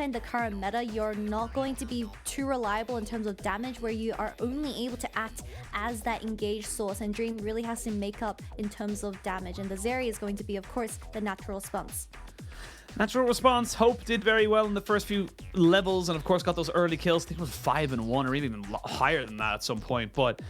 Maokai in the current meta, you're not going to be too reliable in terms of damage, where you are only able to act as that engaged source, and Dream really has to make up in terms of damage, and the Zeri is going to be, of course, the natural response. Natural response. Hope did very well in the first few levels, and of course got those early kills. I think it was 5-1 or even higher than that at some point, but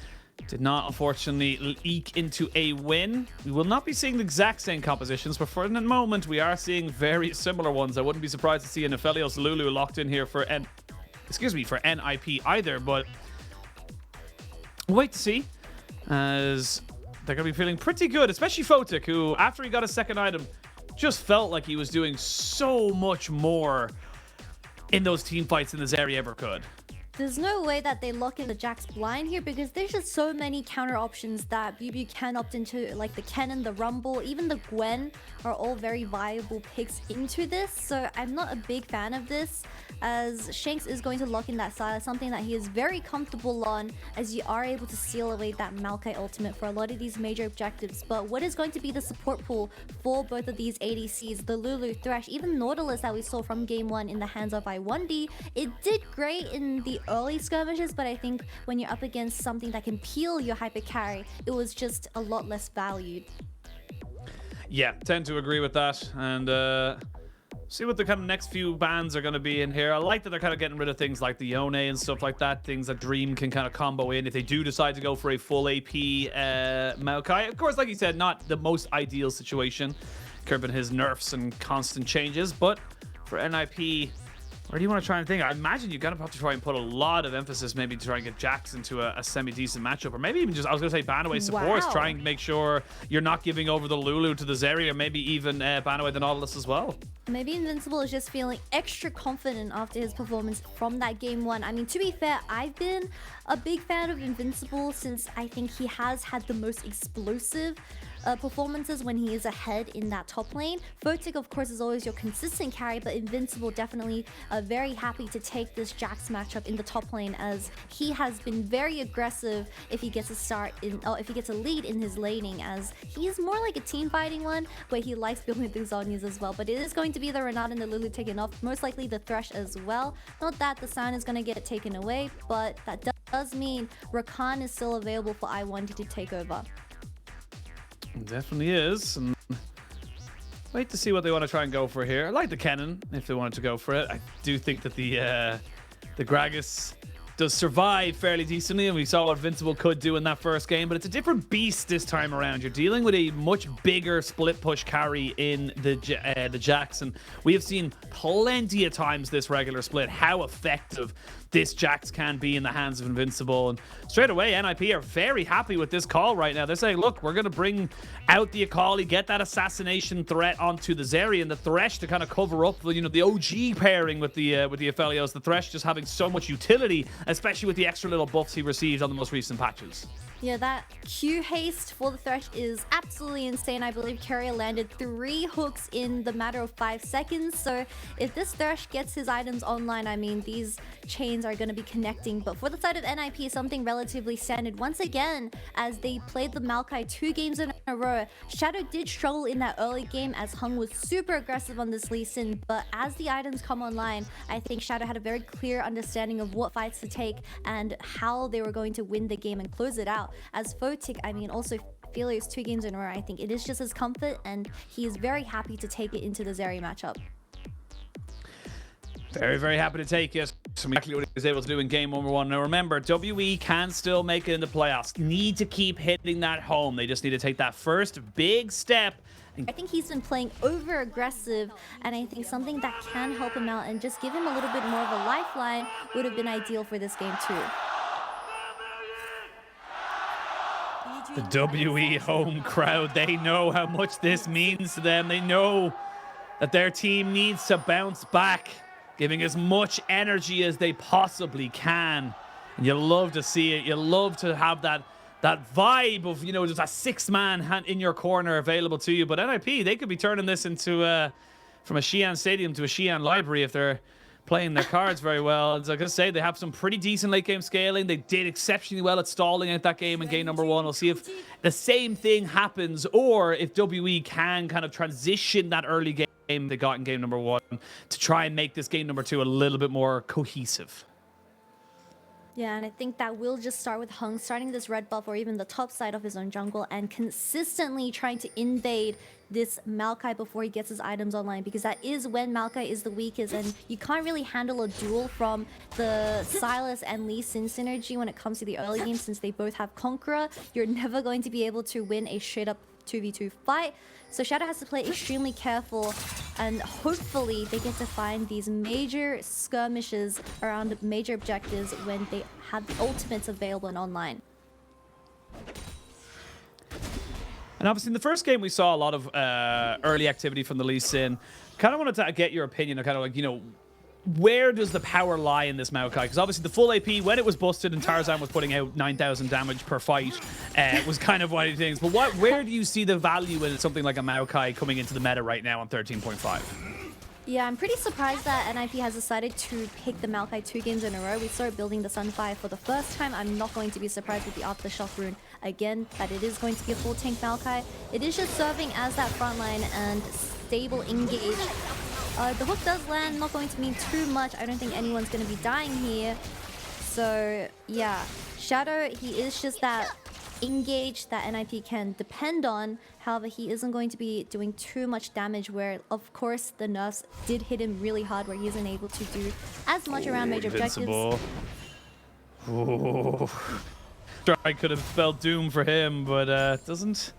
did not unfortunately eke into a win. We will not be seeing the exact same compositions, but for the moment we are seeing very similar ones. I wouldn't be surprised to see an Aphelios Lulu locked in here for NIP either, but we'll wait to see, as they're going to be feeling pretty good, especially Photic, who after he got his second item just felt like he was doing so much more in those team fights than the Zeri ever could. There's no way that they lock in the Jax blind here, because there's just so many counter options that Biubiu can opt into, like the Kennen, the Rumble, even the Gwen are all very viable picks into this. So I'm not a big fan of this, as Shanks is going to lock in that Sylas, something that he is very comfortable on, as you are able to seal away that Maokai ultimate for a lot of these major objectives. But what is going to be the support pool for both of these ADCs, the Lulu, Thresh, even Nautilus that we saw from game 1 in the hands of Lwandy? It did great in the early skirmishes, but I think when you're up against something that can peel your hyper carry, it was just a lot less valued. Yeah, tend to agree with that, and see what the kind of next few bans are going to be in here. I like that they're kind of getting rid of things like the Yone and stuff like that, things that Dream can kind of combo in if they do decide to go for a full AP Maokai. Of course, like you said, not the most ideal situation, curbing his nerfs and constant changes, but for NIP, where do you want to try and think? I imagine you're going to have to try and put a lot of emphasis maybe to try and get Jax into a semi-decent matchup, or maybe even just, I was going to say, ban away supports, trying to make sure you're not giving over the Lulu to the Zeri, or maybe even ban away the Nautilus as well. Maybe Invincible is just feeling extra confident after his performance from that game 1. I mean, to be fair, I've been a big fan of Invincible since I think he has had the most explosive performances when he is ahead in that top lane. Photic, of course, is always your consistent carry, but Invincible definitely very happy to take this Jax matchup in the top lane, as he has been very aggressive if he gets a start in, or if he gets a lead in his laning, as he's more like a team fighting one where he likes building things on Zhonya's as well. But it is going to be the Renata and the Lulu taken off, most likely the Thresh as well. Not that the Sign is going to get taken away, but that does mean Rakan is still available for Lwandy to take over. Definitely is. And wait to see what they want to try and go for here. I like the Kennen if they wanted to go for it. I do think that the Gragas does survive fairly decently, and we saw what Invincible could do in that first game, but it's a different beast this time around. You're dealing with a much bigger split push carry in the Jax, and we have seen plenty of times this regular split how effective this Jax can be in the hands of Invincible. And straight away, NIP are very happy with this call right now. They're saying, look, we're going to bring out the AkaLi, get that assassination threat onto the Zeri, and the Thresh to kind of cover up the, the OG pairing with the Aphelios. The Thresh just having so much utility, especially with the extra little buffs he received on the most recent patches. Yeah, that Q haste for the Thresh is absolutely insane. I believe Carrier landed 3 hooks in the matter of 5 seconds. So if this Thresh gets his items online, I mean, these chains are going to be connecting. But for the side of NIP, something relatively standard. Once again, as they played the Maokai 2 games in a row, Shadow did struggle in that early game as Heng was super aggressive on this Lee Sin. But as the items come online, I think Shadow had a very clear understanding of what fights to take and how they were going to win the game and close it out. As Photic, I mean, also Aphelios 2 games in a row, I think it is just his comfort, and he is very happy to take it into the Zeri matchup. Very, very happy to take it. Exactly what he was able to do in game number 1. Now remember, WE can still make it in the playoffs. Need to keep hitting that home. They just need to take that first big step. I think he's been playing over aggressive, and I think something that can help him out and just give him a little bit more of a lifeline would have been ideal for this game too. The WE home crowd, they know how much this means to them. They know that their team needs to bounce back, giving as much energy as they possibly can. And you love to see it. You love to have that vibe of, just a 6-man in your corner available to you. But NIP, they could be turning this into from a Xi'an stadium to a Xi'an library if they're playing their cards very well. As I was going to say, they have some pretty decent late game scaling. They did exceptionally well at stalling out that game in game number 1. We'll see if the same thing happens, or if WE can kind of transition that early game they got in game number 1 to try and make this game number 2 a little bit more cohesive. Yeah, and I think that will just start with Heng starting this red buff or even the top side of his own jungle and consistently trying to invade this Maokai before he gets his items online, because that is when Maokai is the weakest and you can't really handle a duel from the Sylas and Lee Sin synergy when it comes to the early game. Since they both have Conqueror, you're never going to be able to win a straight up 2v2 fight. So Shadow has to play extremely careful, and hopefully they get to find these major skirmishes around major objectives when they have the ultimates available and online. And obviously in the first game we saw a lot of early activity from the Lee Sin. Kind of wanted to get your opinion of kind of like, you know, where does the power lie in this Maokai? Because obviously the full AP, when it was busted and Tarzan was putting out 9,000 damage per fight, was kind of one of the things. But where do you see the value in something like a Maokai coming into the meta right now on 13.5? Yeah, I'm pretty surprised that NIP has decided to pick the Maokai 2 games in a row. We saw it building the Sunfire for the first time. I'm not going to be surprised with the Aftershock rune again, that it is going to be a full tank Maokai. It is just serving as that frontline and stable engage. The hook does land, not going to mean too much. I don't think anyone's going to be dying here. So yeah, Shadow, he is just that engage that NIP can depend on. However, he isn't going to be doing too much damage, where of course the nerfs did hit him really hard where he isn't able to do as much around major Invincible. objectives. I could have spelled doom for him, but doesn't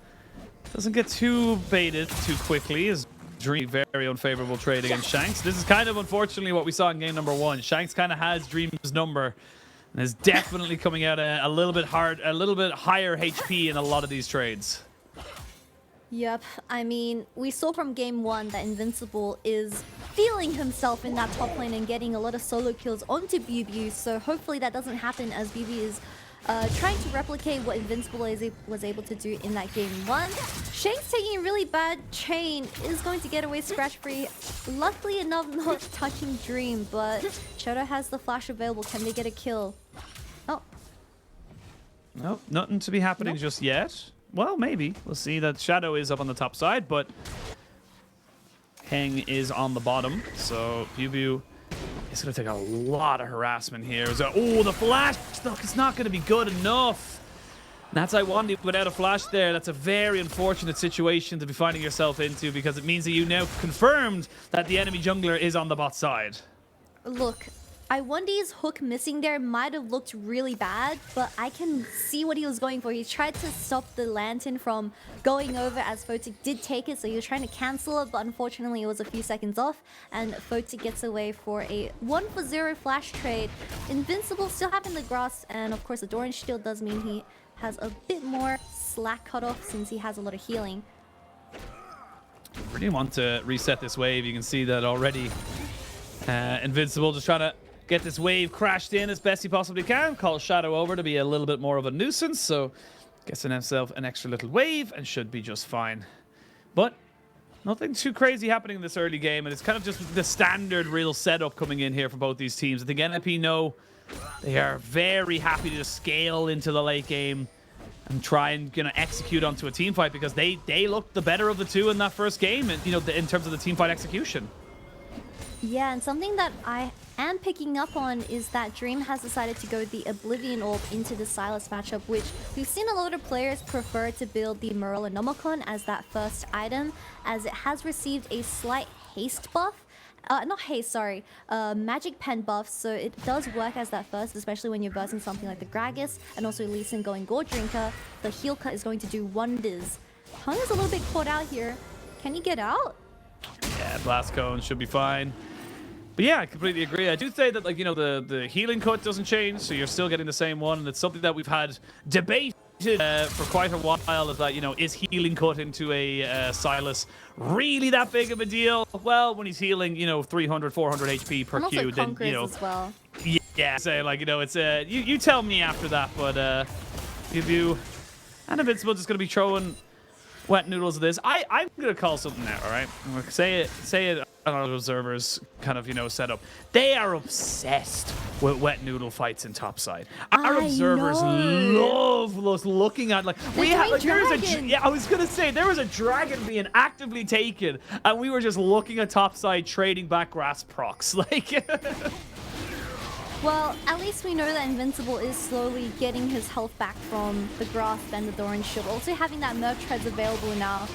get too baited too quickly. His Dream very unfavorable trade against Shanks. This is kind of unfortunately what we saw in game number 1. Shanks kind of has Dream's number and is definitely coming out a little bit higher HP in a lot of these trades. Yep, I mean, we saw from game 1 that Invincible is feeling himself in that top lane and getting a lot of solo kills onto Biubiu, so hopefully that doesn't happen as Biubiu is trying to replicate what Invincible was able to do in that game 1. Shanks taking a really bad chain is going to get away scratch-free. Luckily enough, not touching Dream, but Shadow has the flash available. Can they get a kill? Oh. Nope, nothing to be happening just yet. Well, maybe. We'll see that Shadow is up on the top side, but Heng is on the bottom, so Biubiu is going to take a lot of harassment here. Oh, the flash! Look, it's not going to be good enough. And that's Lwandy without a flash there. That's a very unfortunate situation to be finding yourself into, because it means that you now confirmed that the enemy jungler is on the bot side. Look, Lwandy's hook missing there might have looked really bad, but I can see what he was going for. He tried to stop the lantern from going over as Photic did take it, so he was trying to cancel it, but unfortunately it was a few seconds off, and Photic gets away for a 1-for-0 flash trade. Invincible still having the grass, and of course the Doran shield does mean he has a bit more slack cut off since he has a lot of healing. Really want to reset this wave. You can see that already. Invincible just trying to get this wave crashed in as best he possibly can. Calls Shadow over to be a little bit more of a nuisance, so gets himself an extra little wave and should be just fine. But nothing too crazy happening in this early game, and it's kind of just the standard real setup coming in here for both these teams. I think NIP know they are very happy to just scale into the late game and try and execute onto a team fight, because they looked the better of the two in that first game, and in terms of the team fight execution. Yeah, and something that I am picking up on is that Dream has decided to go the Oblivion Orb into the Sylas matchup, which we've seen a lot of players prefer to build the Morellonomicon as that first item, as it has received a slight haste buff. Not haste, sorry. Magic pen buff, so it does work as that first, especially when you're versing something like the Gragas, and also Lee Sin going Gore Drinker. The heal cut is going to do wonders. Heng is a little bit caught out here. Can he get out? Yeah, Blast Cone should be fine. But yeah, I completely agree. I do say that, the healing cut doesn't change, so you're still getting the same one, and it's something that we've had debated for quite a while, is that, is healing cut into a Sylas really that big of a deal? Well, when he's healing, 300, 400 HP per Q, then, as well. Yeah, so, it's, you tell me after that, but, Biubiu and Invincible just going to be throwing wet noodles of this. I'm going to call something out, all right? I'm going to say it a lot of observers kind of, you know, set up. They are obsessed with wet noodle fights in topside. Our observers love us looking at, like, we have, like, I was gonna say there was a dragon being actively taken, and we were just looking at topside trading back grass procs, like. Well, at least we know that Invincible is slowly getting his health back from the grasp and the Doran shield. Also having that Merc Treads available now,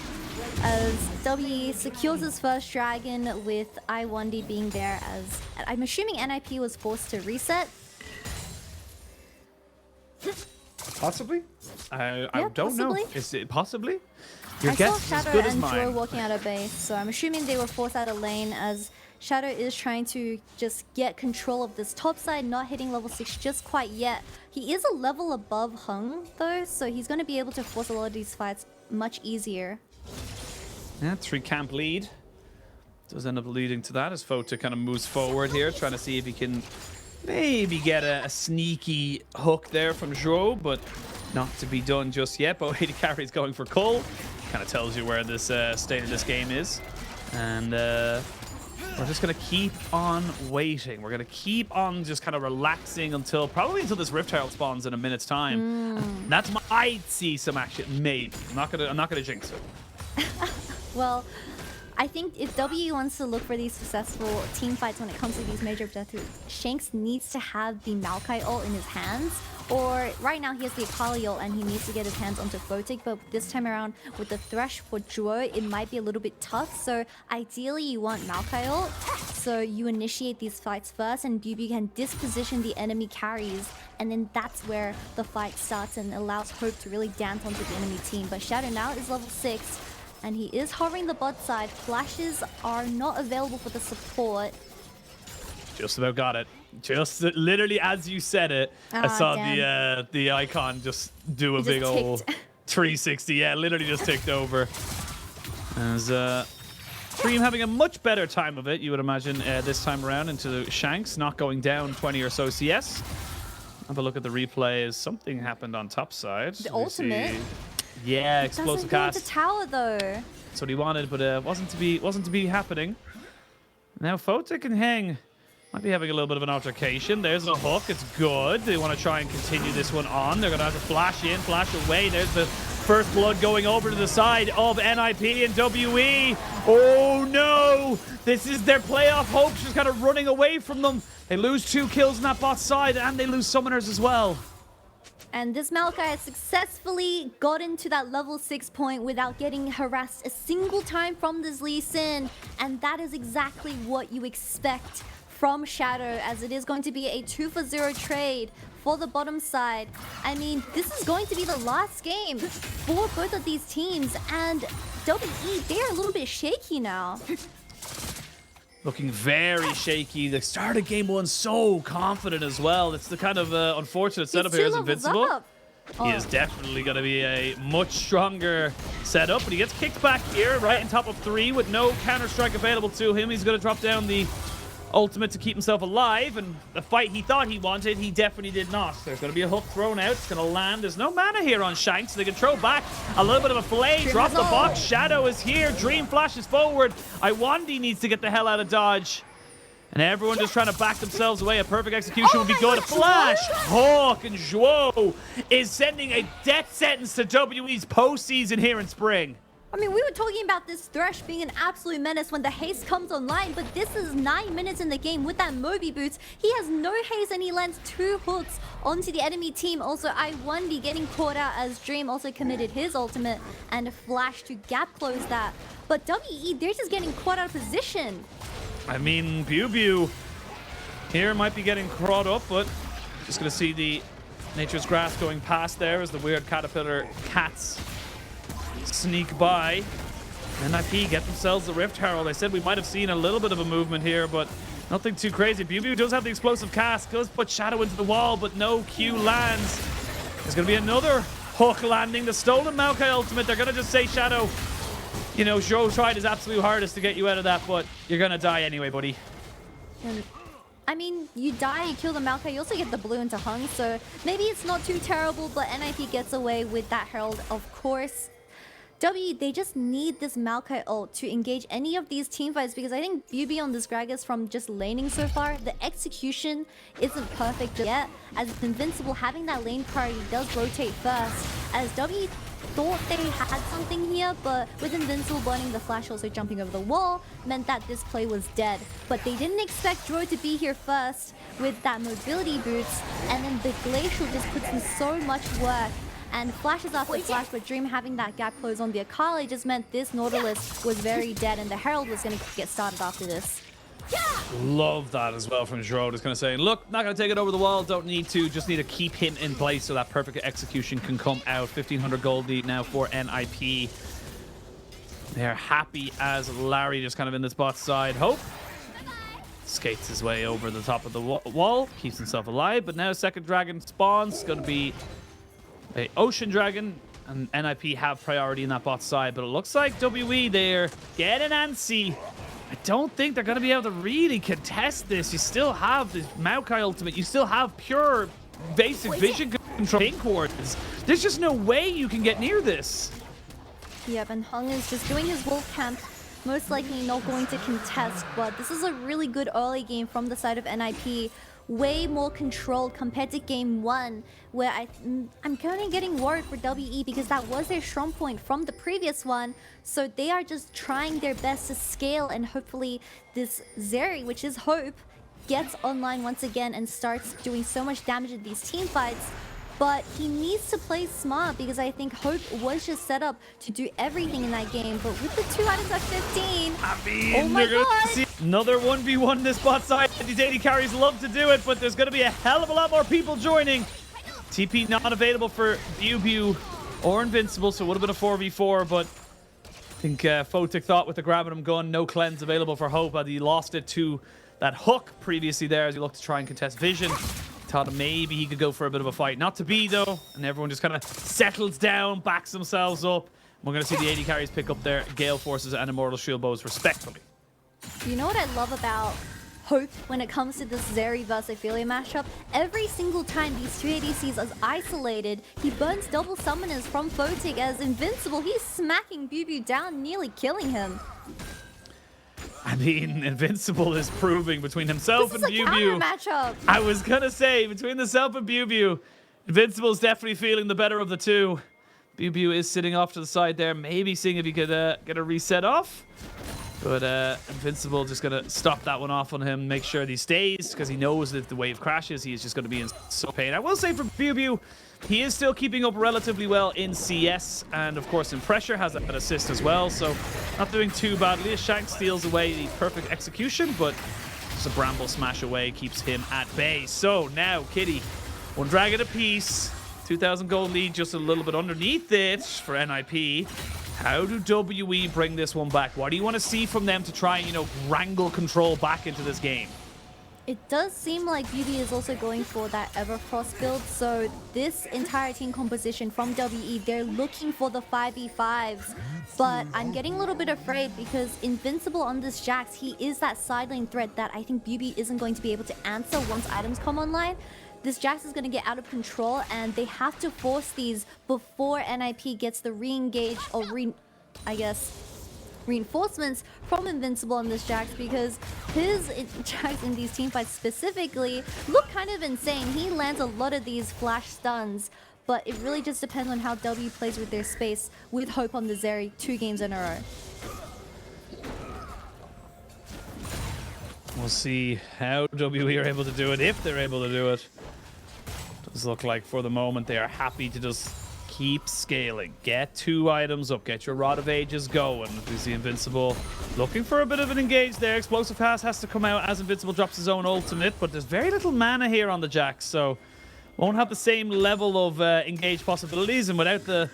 as WE secures his first dragon with Lwandy being there, as I'm assuming NIP was forced to reset. Possibly? I don't possibly know. Is it possibly? Your I guess saw is as Shadow good as and mine. Zhuo walking out of base, so I'm assuming they were forced out of lane, as Shadow is trying to just get control of this top side, not hitting level 6 just quite yet. He is a level above Heng though, so he's going to be able to force a lot of these fights much easier. Yeah, 3 camp lead. Does end up leading to that as Photic kind of moves forward here, trying to see if he can maybe get a sneaky hook there from Zhuo, but not to be done just yet. But AD carry is going for Cull. Kind of tells you where this state of this game is. And we're just going to keep on waiting. We're going to keep on just kind of relaxing probably until this Rift Herald spawns in a minute's time. That's I'd see some action, maybe. I'm not gonna jinx it. Well, I think if W wants to look for these successful team fights when it comes to these major objectives, Shanks needs to have the Maokai ult in his hands. Or right now he has the AkaLi ult and he needs to get his hands onto Photic, but this time around with the Thresh for Zhuo, it might be a little bit tough. So ideally you want Maokai ult, so you initiate these fights first and Biubiu can disposition the enemy carries, and then that's where the fight starts and allows Hope to really dance onto the enemy team. But Shadow now is level 6 and he is hovering the bot side. Flashes are not available for the support. Just about got it. Just literally as you said it, I saw the icon just do a big old 360. Yeah, literally just ticked over. As Dream having a much better time of it, you would imagine, this time around into Shanks, not going down 20 or so CS. Have a look at the replay. Something happened on top side. The ultimate. Yeah, explosive cast. The tower though. That's what he wanted, but wasn't to be happening. Now Photic and Heng might be having a little bit of an altercation. There's a hook. It's good. They want to try and continue this one on. They're going to have to flash in, flash away. There's the first blood going over to the side of NIP and WE. Oh, no. This is their playoff hopes just kind of running away from them. They lose 2 kills on that bot side, and they lose summoners as well. And this Maokai has successfully gotten to that level 6 point without getting harassed a single time from this Lee Sin. And that is exactly what you expect from Shadow, as it is going to be a 2-for-0 trade for the bottom side. I mean, this is going to be the last game for both of these teams, and WE, they're a little bit shaky now. Looking very shaky. The start of game 1 so confident as well. It's the kind of unfortunate setup here as Invincible. He is definitely going to be a much stronger setup, but he gets kicked back here right on top of 3 with no counter-strike available to him. He's going to drop down the ultimate to keep himself alive, and the fight he thought he wanted, he definitely did not. There's going to be a hook thrown out. It's going to land. There's no mana here on Shanks, so they can throw back a little bit of a flay, drop the box. Shadow is here. Dream flashes forward. Lwandy needs to get the hell out of dodge. And everyone just trying to back themselves away. A perfect execution would be good. A flash. Hawk and Zhuo is sending a death sentence to WE's postseason here in spring. I mean, we were talking about this Thresh being an absolute menace when the haste comes online, but this is 9 minutes in the game with that Moby boots. He has no haste and he lands 2 hooks onto the enemy team. Also, Lwandy getting caught out as Dream also committed his ultimate and a flash to gap close that. But WE, they're just getting caught out of position. I mean, Biubiu here might be getting caught up, but just going to see the Nature's Grass going past there as the weird caterpillar cats sneak by. NIP get themselves the Rift Herald. I said we might have seen a little bit of a movement here, but nothing too crazy. Biubiu does have the explosive cast, does put Shadow into the wall, but no Q lands. There's going to be another hook landing. The stolen Maokai ultimate. They're going to just say, Shadow, you know, Zhuo tried his absolute hardest to get you out of that, but you're going to die anyway, buddy. And I mean, you die, you kill the Maokai, you also get the blue into Heng, so maybe it's not too terrible, but NIP gets away with that Herald, of course. W, they just need this Maokai ult to engage any of these team fights because I think Biubiu on this Gragas from just laning so far, the execution isn't perfect yet. As Invincible, having that lane priority does rotate first. As W thought they had something here, but with Invincible burning the flash, also jumping over the wall, meant that this play was dead. But they didn't expect Zhuo to be here first with that mobility boots, and then the Glacial just puts in so much work. And flashes after flash, but Dream having that gap close on the AkaLi just meant this Nautilus was very dead, and the Herald was going to get started after this. Love that as well from Zhuo. Just going to say, look, not going to take it over the wall. Don't need to. Just need to keep him in place so that perfect execution can come out. 1,500 gold lead now for NIP. They're happy as Larry just kind of in this bot side. Hope skates his way over the top of the wall. Keeps himself alive. But now second dragon spawns. Going to be a Ocean Dragon, and NIP have priority in that bot side, but it looks like WE, they're getting antsy. I don't think they're going to be able to really contest this. You still have the Maokai ultimate. You still have pure basic vision control in quarters. There's just no way you can get near this. Yep, and Heng is just doing his wolf camp. Most likely not going to contest, but this is a really good early game from the side of NIP. Way more controlled compared to game 1, where I'm kind of getting worried for WE because that was their strong point from the previous one. So they are just trying their best to scale, and hopefully this Zeri, which is Hope, gets online once again and starts doing so much damage in these team fights. But he needs to play smart because I think Hope was just set up to do everything in that game. But with the 2 items at 15, I mean, oh my god! See another 1v1 this bot side. These AD carries love to do it, but there's going to be a hell of a lot more people joining. TP not available for Biubiu or Invincible, so it would have been a 4v4, but I think Photic thought with the grabbing him gun, no cleanse available for Hope, and he lost it to that hook previously there as he looked to try and contest vision. Thought maybe he could go for a bit of a fight. Not to be, though. And everyone just kind of settles down, backs themselves up. We're going to see the AD carries pick up their Gale Forces and Immortal Shield Bows respectfully. You know what I love about Hope when it comes to this Zeri vs Aphelios matchup? Every single time these two ADCs are isolated, he burns double summoners from Photic as Invincible. He's smacking Biubiu down, nearly killing him. I mean, Invincible is proving between himself and Biubiu. Matchup. I was gonna say, between himself and Biubiu, Invincible is definitely feeling the better of the two. Biubiu is sitting off to the side there, maybe seeing if he could get a reset off. But Invincible just gonna stop that one off on him, make sure that he stays, because he knows that if the wave crashes, he is just gonna be in so pain. I will say for Biubiu, he is still keeping up relatively well in CS, and of course in pressure, has an assist as well, so not doing too badly. Shanks steals away the perfect execution, but just a bramble smash away keeps him at bay. So now Kitty, 1 dragon apiece, 2,000 gold lead, just a little bit underneath it for NIP. How do WE bring this one back? What do you want to see from them to try and, you know, wrangle control back into this game? It does seem like Biubiu is also going for that Everfrost build, so this entire team composition from WE, they're looking for the 5v5s, but I'm getting a little bit afraid because Invincible on this Jax, he is that side lane threat that I think Biubiu isn't going to be able to answer once items come online. This Jax is going to get out of control, and they have to force these before NIP gets the re-engage or reinforcements from Invincible on this Jax, because his Jax in these teamfights specifically look kind of insane. He lands a lot of these flash stuns, but it really just depends on how W plays with their space with Hope on the Zeri 2 games in a row. We'll see how WE are able to do it, if they're able to do it. Does look like for the moment they are happy to just keep scaling. Get 2 items up. Get your Rod of Ages going. We see Invincible looking for a bit of an engage there. Explosive Pass has to come out as Invincible drops his own ultimate, but there's very little mana here on the Jax, so won't have the same level of engage possibilities, and without the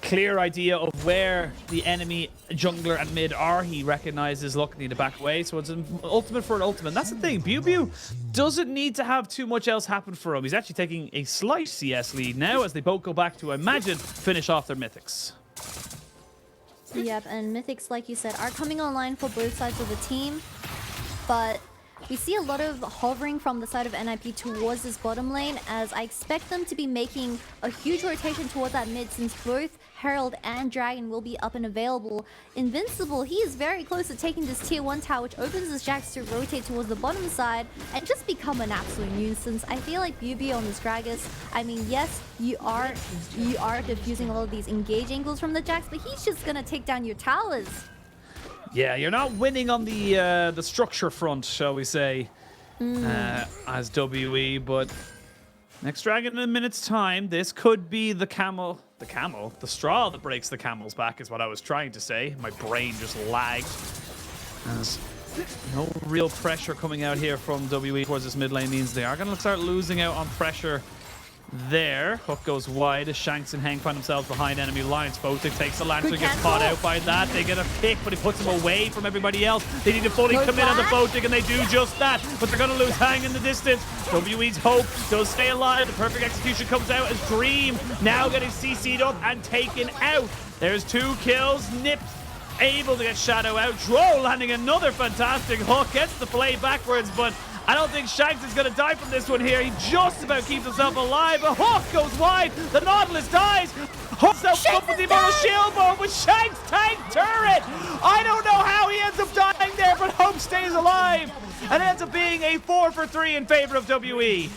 clear idea of where the enemy jungler and mid are, he recognizes, look, need to back away, so it's an ultimate for an ultimate. That's the thing, Biubiu doesn't need to have too much else happen for him. He's actually taking a slight CS lead now as they both go back to, I imagine, finish off their mythics. Yep, and mythics, like you said, are coming online for both sides of the team, but we see a lot of hovering from the side of NIP towards this bottom lane, as I expect them to be making a huge rotation towards that mid, since both Herald and Dragon will be up and available. Invincible, he is very close to taking this tier 1 tower, which opens his Jax to rotate towards the bottom side and just become an absolute nuisance. I feel like Biubiu on this Gragas, I mean, yes, you are diffusing a lot of these engage angles from the Jax, but he's just gonna take down your towers. Yeah, you're not winning on the structure front, shall we say, as WE, but next Dragon in a minute's time, this could be the straw that breaks the camel's back is what I was trying to say. My brain just lagged. There's no real pressure coming out here from WE towards this mid lane, means they are going to start losing out on pressure there. Hook goes wide as Shanks and Heng find themselves behind enemy lines. Photic takes the Lancer, gets caught out by that. They get a pick, but he puts him away from everybody else. They need to fully commit on the Photic, and they do just that. But they're going to lose Heng in the distance. WE's hope does stay alive. The perfect execution comes out as Dream now getting CC'd up and taken out. There's 2 kills. Nipped, able to get Shadow out. Zhuo landing another fantastic hook. Gets the play backwards, but I don't think Shanks is going to die from this one here. He just about keeps himself alive. A hook goes wide. The Nautilus dies. Hooks up with the amount of shield bomb with Shanks tank turret. I don't know how he ends up dying there, but Hope stays alive. And ends up being a 4 for 3 in favor of WE.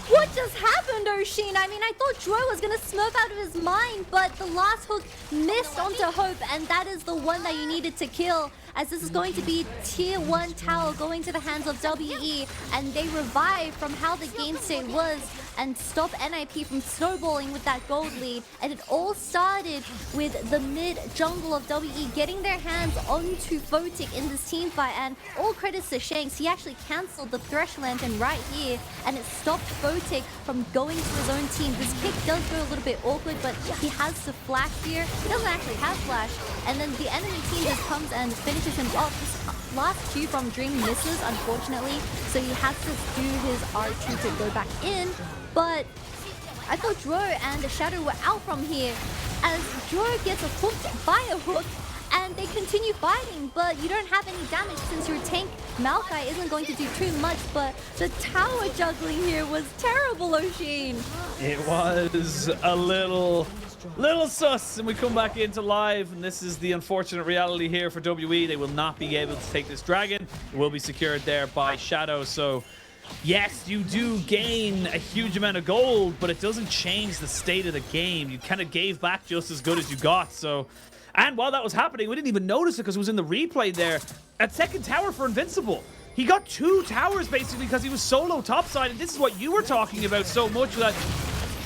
What just happened, Oisin? I mean, I thought Zhuo was going to smurf out of his mind, but the last hook missed onto Hope, and that is the one that you needed to kill, as this is going to be tier 1 tower going to the hands of WE, and they revive from how the game state was and stop NIP from snowballing with that gold lead. And it all started with the mid jungle of WE getting their hands onto Photic in this team fight, and all credits to Shanks. He actually cancelled the Thresh Lantern right here, and it stopped Photic from going to his own team. This pick does go a little bit awkward, but he has to flash here. He doesn't actually have flash, and then the enemy team just comes and finishes him off. This last Q from Dream misses, unfortunately, so he has to do his R2 to go back in. But I thought Zhuo and the Shadow were out from here, as Zhuo gets hooked by a hook, and they continue fighting, but you don't have any damage since your tank Maokai isn't going to do too much. But the tower juggling here was terrible, Oisin. It was a little sus, and we come back into live, and this is the unfortunate reality here for WE. They will not be able to take this dragon. It will be secured there by Shadow, so yes, you do gain a huge amount of gold, but it doesn't change the state of the game. You kind of gave back just as good as you got, so... And while that was happening, we didn't even notice it because it was in the replay there. At second tower for Invincible, he got 2 towers basically because he was solo topside, and this is what you were talking about so much, that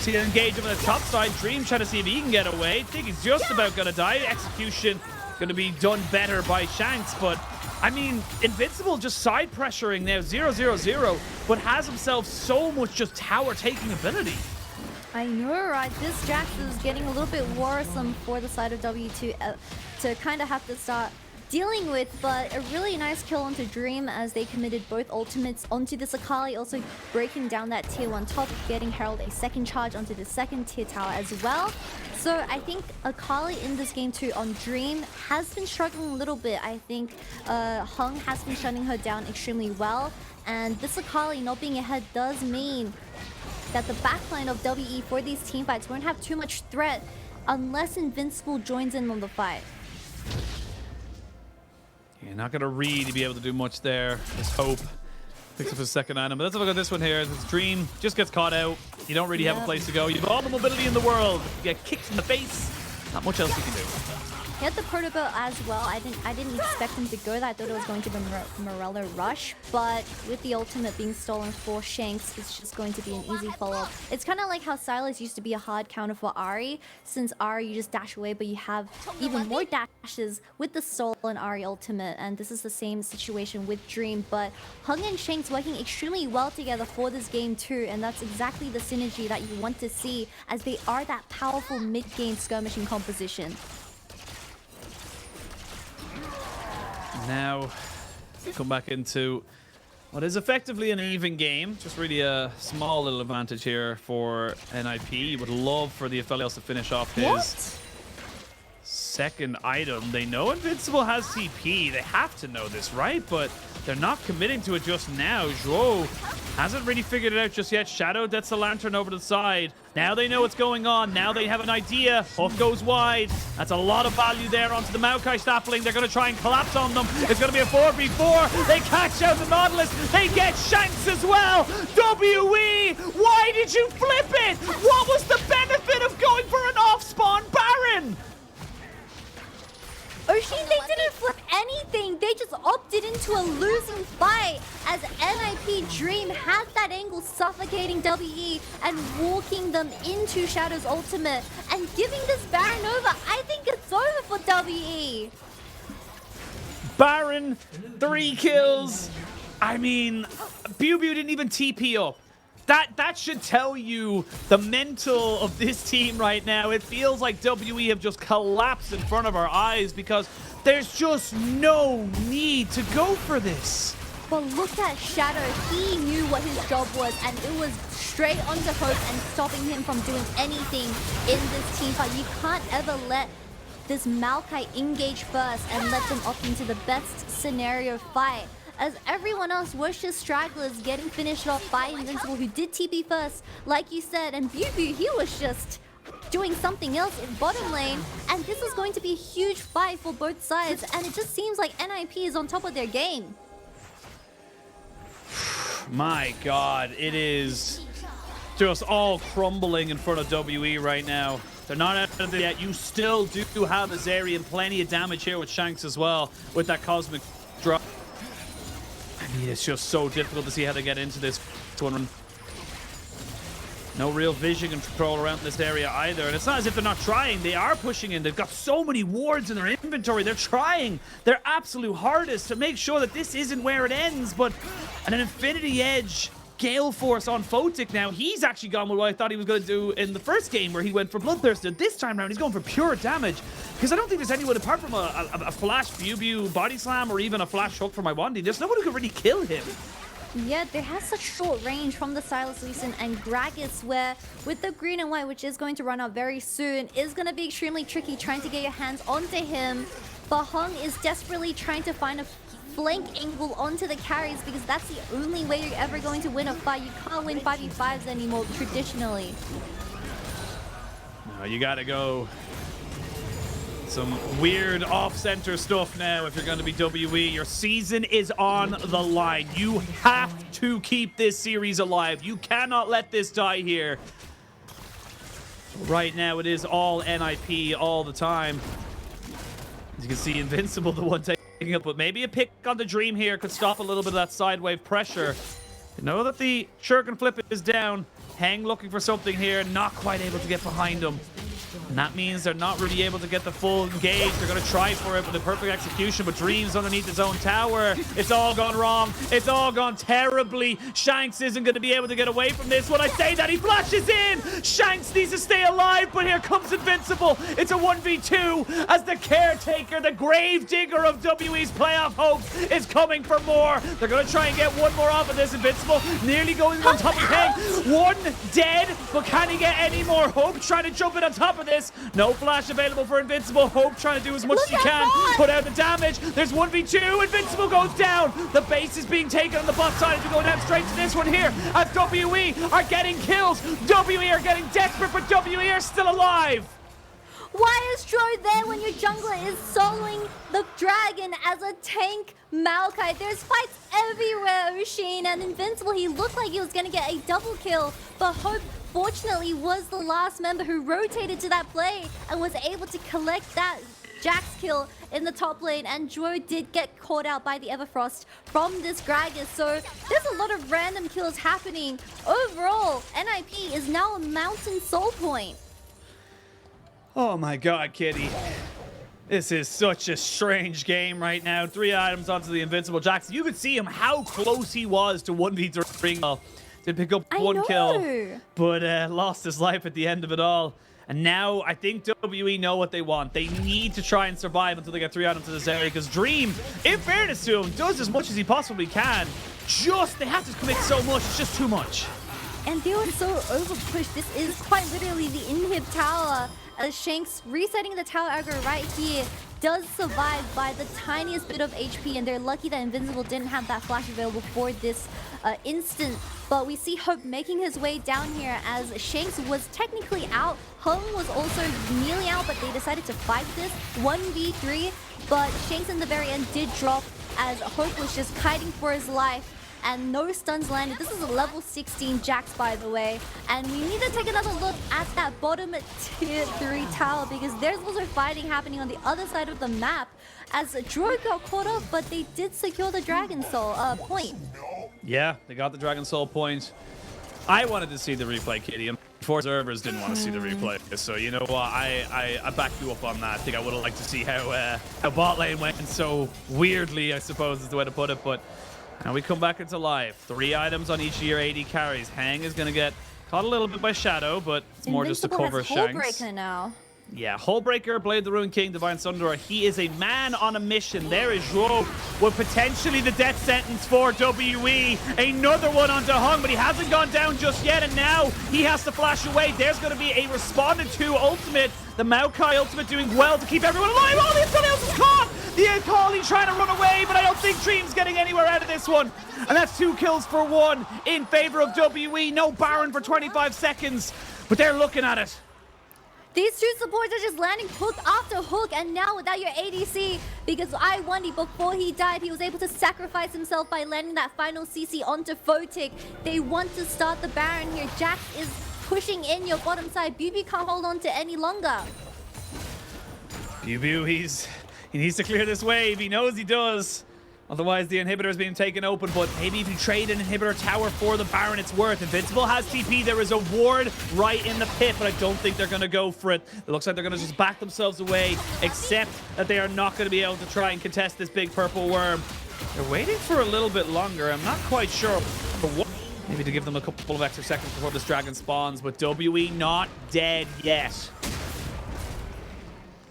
see an engage him on the top side. Dream trying to see if he can get away. I think he's just about gonna die. Execution gonna be done better by Shanks, but I mean, Invincible just side pressuring now 0-0-0, but has himself so much just tower taking ability. I know, right? This Jax is getting a little bit worrisome for the side of W to kind of have to start dealing with, but a really nice kill onto Dream as they committed both ultimates onto this AkaLi, also breaking down that tier 1 top, getting Herald a second charge onto the second tier tower as well. So I think AkaLi in this game too on Dream has been struggling a little bit. I think Heng has been shutting her down extremely well, and this AkaLi not being ahead does mean that the backline of WE for these team fights won't have too much threat unless Invincible joins in on the fight. You're not going to really be able to do much there. Just hope. Picks up his second item. But let's have a look at this one here. This Dream just gets caught out. You don't really have a place to go. You have all the mobility in the world. You get kicked in the face. Not much else you can do. He had the protobelt as well. I didn't expect him to go that. I thought it was going to be Morello Rush, but with the ultimate being stolen for Shanks, it's just going to be an easy follow-up. It's kind of like how Sylas used to be a hard counter for Ahri. Since Ahri, you just dash away, but you have even more dashes with the stolen Ahri ultimate, and this is the same situation with Dream. But Heng and Shanks working extremely well together for this game too, and that's exactly the synergy that you want to see, as they are that powerful mid-game skirmishing composition. Now, come back into what is effectively an even game. Just really a small little advantage here for NIP. You would love for the Aphelios to finish off his second item. They know Invincible has TP. They have to know this, right? But they're not committing to it just now. Zhuo hasn't really figured it out just yet. Shadow gets the lantern over to the side. Now they know what's going on. Now they have an idea. Hook goes wide. That's a lot of value there onto the Maokai sapling. They're going to try and collapse on them. It's going to be a 4v4. They catch out the Nautilus. They get Shanks as well. WE, why did you flip it? What was the benefit of going for an off-spawn Baron? Oisin, they didn't flip anything. They just opted into a losing fight as NIP Dream has that angle suffocating WE and walking them into Shadow's ultimate and giving this Baron over. I think it's over for WE. Baron, 3 kills. I mean, Biubiu didn't even TP up. That should tell you the mental of this team right now. It feels like WE have just collapsed in front of our eyes because there's just no need to go for this. But look at Shadow. He knew what his job was, and it was straight onto Hope and stopping him from doing anything in this team fight. You can't ever let this Maokai engage first and let them opt into the best scenario fight, as everyone else was just stragglers getting finished off by Invincible, who did TP first, like you said, and Biubiu, he was just doing something else in bottom lane, and this is going to be a huge fight for both sides, and it just seems like NIP is on top of their game. My God, it is just all crumbling in front of WE right now. They're not out of it yet. You still do have a Zeri and plenty of damage here with Shanks as well, with that cosmic drop. I mean, it's just so difficult to see how they get into this one. No real vision control around this area either. And it's not as if they're not trying. They are pushing in. They've got so many wards in their inventory. They're trying their absolute hardest to make sure that this isn't where it ends. But an Infinity Edge Gale Force on Photic now. He's actually gone with what I thought he was going to do in the first game where he went for Bloodthirster. This time around, he's going for pure damage. Because I don't think there's anyone apart from a flash Biubiu body slam or even a flash hook from my Lwandy. There's no one who can really kill him. Yeah, they have such short range from the Sylas, Oisin, and Gragas, where with the green and white, which is going to run out very soon, is going to be extremely tricky trying to get your hands onto him. But Heng is desperately trying to find a flank angle onto the carries because that's the only way you're ever going to win a fight. You can't win 5v5s anymore traditionally. No, you gotta go some weird off-center stuff now if you're going to be WE. Your season is on the line. You have to keep this series alive. You cannot let this die here. Right now, it is all NIP all the time. As you can see, Invincible, the one taking up, but maybe a pick on the Dream here could stop a little bit of that side wave pressure. You know that the Shuriken flip is down. Heng looking for something here, not quite able to get behind him. And that means they're not really able to get the full engage. They're going to try for it with the perfect execution, but Dream's underneath his own tower. It's all gone wrong. It's all gone terribly. Shanks isn't going to be able to get away from this. When I say that, he flashes in. Shanks needs to stay alive, but here comes Invincible. It's a 1v2 as the caretaker, the grave digger of WE's playoff hopes is coming for more. They're going to try and get one more off of this. Invincible nearly going on top of Heng. One dead, but can he get any more? Hope trying to jump in on top of this. No flash available for Invincible. Hope trying to do as much as he can. Put out the damage. There's 1v2. Invincible goes down. The base is being taken on the bot side as we go down straight to this one here. As WE are getting kills. WE are getting desperate, but WE are still alive. Why is Zhuo there when your jungler is soloing the dragon as a tank Maokai? There's fights everywhere, Oisin, and Invincible, he looked like he was going to get a double kill, but Hope fortunately was the last member who rotated to that play and was able to collect that Jax kill in the top lane, and Zhuo did get caught out by the Everfrost from this Gragas, so there's a lot of random kills happening. Overall, NIP is now a mountain soul point. Oh my God, Kitty. This is such a strange game right now. 3 items onto the Invincible Jax. You could see him, how close he was to 1v3. Did pick up one kill, but lost his life at the end of it all. And now I think WE know what they want. They need to try and survive until they get 3 items to this area, because Dream, in fairness to him, does as much as he possibly can. They have to commit so much. It's just too much. And they were so overpushed. This is quite literally the inhib tower. Shanks resetting the tower aggro right here. does survive by the tiniest bit of HP, and they're lucky that Invincible didn't have that flash available for this instant. But we see Hope making his way down here as Shanks was technically out. Heng was also nearly out, but they decided to fight this 1v3. But Shanks in the very end did drop as Hope was just kiting for his life. And no stuns landed. This is a level 16 Jax, by the way. And we need to take another look at that bottom tier 3 tower, because there's also fighting happening on the other side of the map as Zhuo got caught up, but they did secure the Dragon Soul point. Yeah, they got the Dragon Soul point. I wanted to see the replay, Kitty, and 4 observers didn't want to see the replay. So you know what? I back you up on that. I think I would have liked to see how bot lane went so weirdly, I suppose is the way to put it. But now we come back into live. 3 items on each of your AD carries. Heng is going to get caught a little bit by Shadow, but it's more just to cover Shanks. Now. Yeah, Hullbreaker, Blade the Ruined King, Divine Sunderer. He is a man on a mission. There is Zhuo with potentially the death sentence for WE. Another one onto Heng, but he hasn't gone down just yet, and now he has to flash away. There's going to be a responded to ultimate. The Maokai ultimate doing well to keep everyone alive. Oh, the Aphelios is caught! The AkaLi trying to run away, but I don't think Dream's getting anywhere out of this one. And that's 2 kills for 1 in favor of WE. No Baron for 25 seconds, but they're looking at it. These 2 supports are just landing hook after hook, and now without your ADC, because Lwandy, before he died, he was able to sacrifice himself by landing that final CC onto Photic. They want to start the Baron here. Jax is pushing in your bottom side. Biubiu can't hold on to any longer. Biubiu, he needs to clear this wave. He knows he does. Otherwise, the inhibitor is being taken open, but maybe if you trade an inhibitor tower for the Baron, it's worth. Invincible has TP. There is a ward right in the pit, but I don't think they're going to go for it. It looks like they're going to just back themselves away, except that they are not going to be able to try and contest this big purple worm. They're waiting for a little bit longer. I'm not quite sure for what. Maybe to give them a couple of extra seconds before this dragon spawns, but WE not dead yet.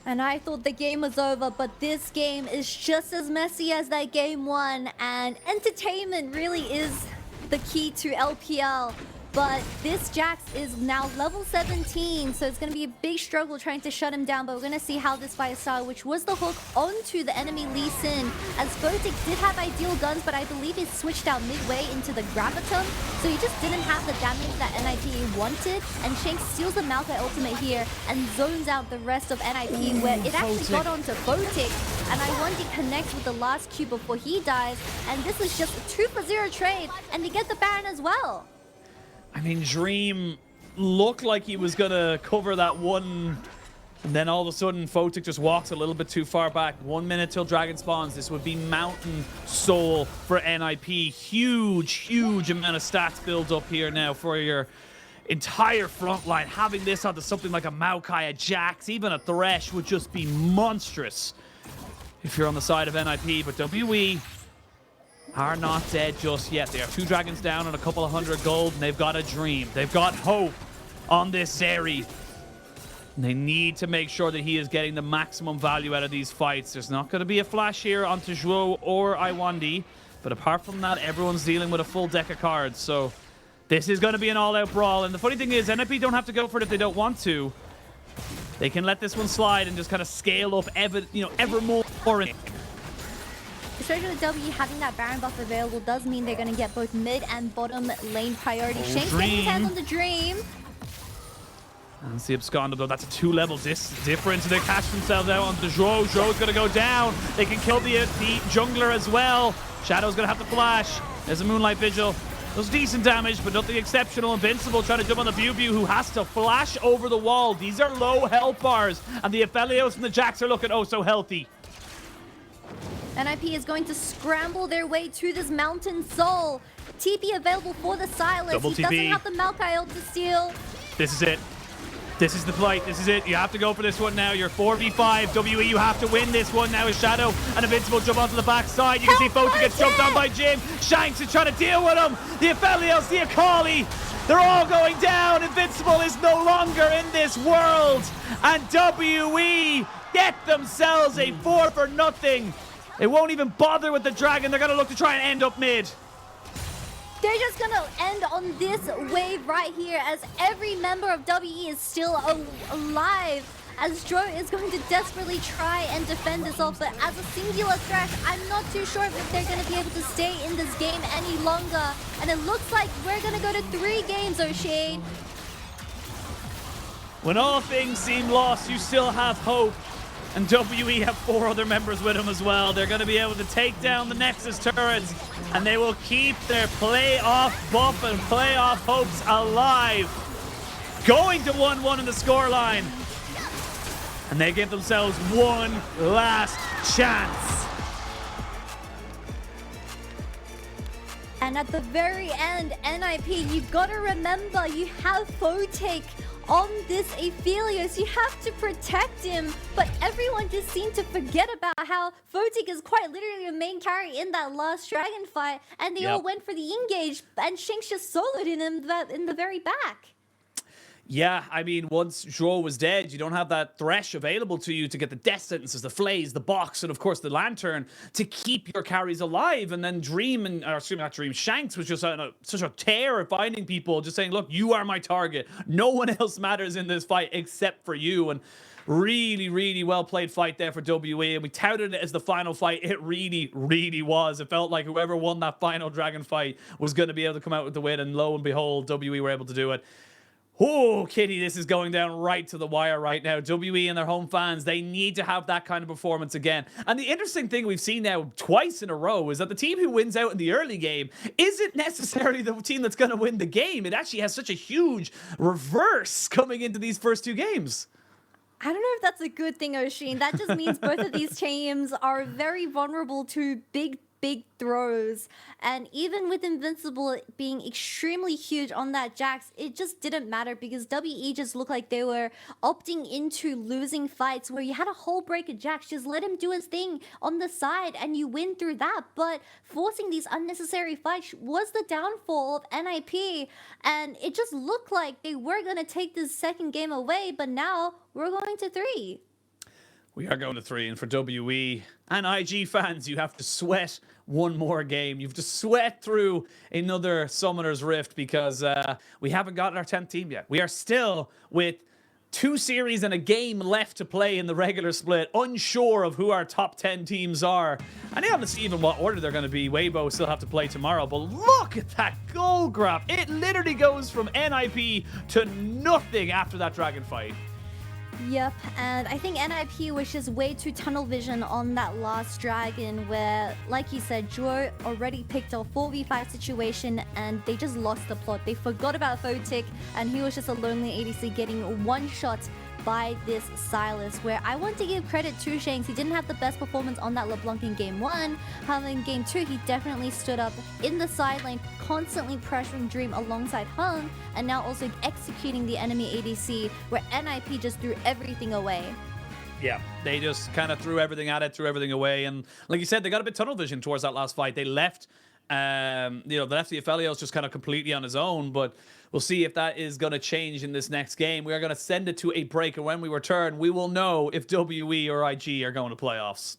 And I thought the game was over, but this game is just as messy as that game 1. And entertainment really is the key to LPL. But this Jax is now level 17, so it's going to be a big struggle trying to shut him down. But we're going to see how this fight started, which was the hook onto the enemy Lee Sin. As Photic did have ideal guns, but I believe he switched out midway into the Graviton, so he just didn't have the damage that NiP wanted. And Shanks steals the Maokai ultimate here and zones out the rest of NiP, where it actually got onto Photic. And Lwandy connects with the last Q before he dies. And this is just a 2-for-0 trade, and they get the Baron as well. I mean, Dream looked like he was going to cover that one, and then all of a sudden, Photic just walks a little bit too far back. 1 minute till Dragon spawns. This would be Mountain Soul for NiP. Huge, huge amount of stats build up here now for your entire front line. Having this onto something like a Maokai, a Jax, even a Thresh would just be monstrous if you're on the side of NiP. But WE are not dead just yet. They have 2 dragons down and a couple of 100 gold, and they've got a dream. They've got hope on this Zeri. And they need to make sure that he is getting the maximum value out of these fights. There's not going to be a flash here onto Zhuo or Lwandy, but apart from that, everyone's dealing with a full deck of cards. So this is going to be an all-out brawl. And the funny thing is, NiP don't have to go for it if they don't want to. They can let this one slide and just kind of scale up ever more. Especially with W having that Baron buff available does mean they're going to get both mid and bottom lane priority. Shanks getting his hands on the Dream. And see Abscond, though, that's a 2-level difference. They cash themselves out onto Zhuo. Zhuo's going to go down. They can kill the jungler as well. Shadow's going to have to flash. There's a Moonlight Vigil. Does decent damage, but nothing exceptional. Invincible trying to jump on the Biubiu, who has to flash over the wall. These are low health bars, and the Aphelios and the Jax are looking oh so healthy. NiP is going to scramble their way to this Mountain Soul. TP available for the Sylas. Double he TP. doesn't have the Maokai ult to steal. This is it. This is the fight. This is it. You have to go for this one now. You're 4v5. WE, you have to win this one now. As Shadow and Invincible jump onto the backside. You can see Photic gets jumped on by Jim. Shanks is trying to deal with him. The Aphelios, the AkaLi. They're all going down. Invincible is no longer in this world. And WE get themselves a 4-for-0. They won't even bother with the dragon. They're going to look to try and end up mid. They're just going to end on this wave right here as every member of WE is still alive. as Zhuo is going to desperately try and defend this off, but as a singular Thresh, I'm not too sure if they're going to be able to stay in this game any longer. And it looks like we're going to go to 3 games, Oisin. When all things seem lost, you still have hope. And WE have 4 other members with them as well. They're going to be able to take down the Nexus turrets, and they will keep their playoff buff and playoff hopes alive. Going to 1-1 in the scoreline. And they give themselves one last chance. And at the very end, NIP, you've got to remember you have Photic on this Aphelios. You have to protect him, but everyone just seemed to forget about how Photic is quite literally a main carry in that last dragon fight, and they all went for the engage, and Shanks just soloed in the very back. Yeah, I mean, once Zhuo was dead, you don't have that Thresh available to you to get the death sentences, the flays, the box, and of course the lantern to keep your carries alive. And then Shanks was just on such a tear at finding people, just saying, look, you are my target. No one else matters in this fight except for you. And really, really well played fight there for WE. And we touted it as the final fight. It really, really was. It felt like whoever won that final dragon fight was going to be able to come out with the win. And lo and behold, WE were able to do it. Oh, Kitty, this is going down right to the wire right now. WE and their home fans, they need to have that kind of performance again. And the interesting thing we've seen now twice in a row is that the team who wins out in the early game isn't necessarily the team that's going to win the game. It actually has such a huge reverse coming into these first 2 games. I don't know if that's a good thing, Oisin. That just means both of these teams are very vulnerable to big throws, and even with Invincible being extremely huge on that Jax, it just didn't matter because WE just looked like they were opting into losing fights where you had a whole break of Jax. Just let him do his thing on the side and you win through that. But forcing these unnecessary fights was the downfall of NIP, and it just looked like they were going to take this second game away, but now we're going to 3. We are going to 3, and for WE and IG fans, you have to sweat one more game. You have to sweat through another Summoner's Rift because we haven't gotten our 10th team yet. We are still with 2 series and a game left to play in the regular split, unsure of who our top 10 teams are. And I haven't seen even what order they're going to be. Weibo still have to play tomorrow, but look at that goal grab. It literally goes from NIP to nothing after that dragon fight. Yep, and I think NIP was just way too tunnel vision on that last dragon where, like you said, Zhuo already picked a 4v5 situation and they just lost the plot. They forgot about Photic and he was just a lonely ADC getting one shot by this Sylas, where I want to give credit to Shanks. He didn't have the best performance on that LeBlanc in game 1. However, in game 2, he definitely stood up in the side lane, constantly pressuring Dream alongside Heng, and now also executing the enemy ADC, where NIP just threw everything away. Yeah, they just kind of threw everything at it, threw everything away, and like you said, they got a bit tunnel vision towards that last fight. They left, they left the Aphelios just kind of completely on his own, but we'll see if that is going to change in this next game. We are going to send it to a break, and when we return, we will know if WE or IG are going to playoffs.